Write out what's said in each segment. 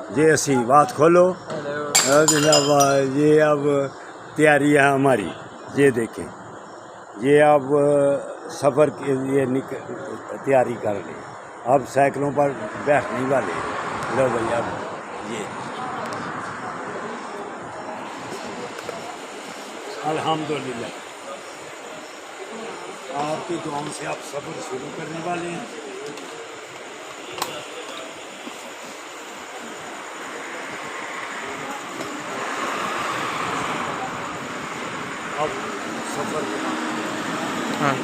ये असी बात खोलो जनाब। ये अब तैयारी है हमारी, ये देखें, ये अब सफ़र के लिए तैयारी कर रहे हैं। अब साइकिलों पर बैठने वाले। लो भाई, अब ये अल्हम्दुलिल्लाह आपकी दुआओं से आप सफ़र शुरू करने वाले हैं। अब सफ़र हाँ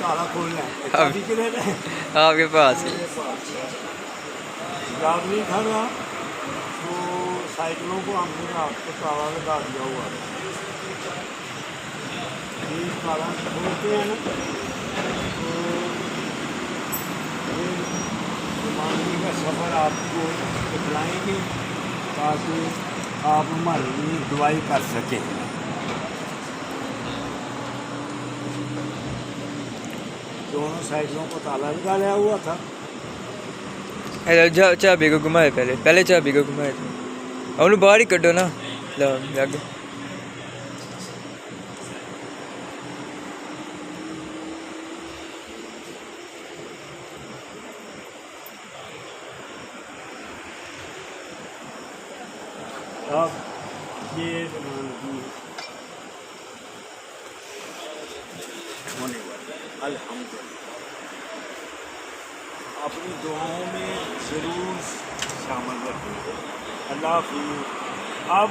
ताला खोलना है, चाबी किधर है? आपके पास याद नहीं था ना, तो साइकिलों को हमने रात को ताला लगा दिया हुआ है। ये ताला खोलते हैं ना, तो ये ज़माने का सफ़र आपको दिखलाएंगे ताकि आप हमारे लिए दुआई कर सकें। दोनों साइकिलों को ताला लगा लिया हुआ था। चाबी को घुमाए, पहले चाबी को घुमाए थे। उन्हें बाहर ही कड्डो ना, लो आगे। अब ये होने वाला अल्हम्दुलिल्लाह। अपनी दुआओं में ज़रूर शामिल रखें। अल्लाह हाफ़िज़। अब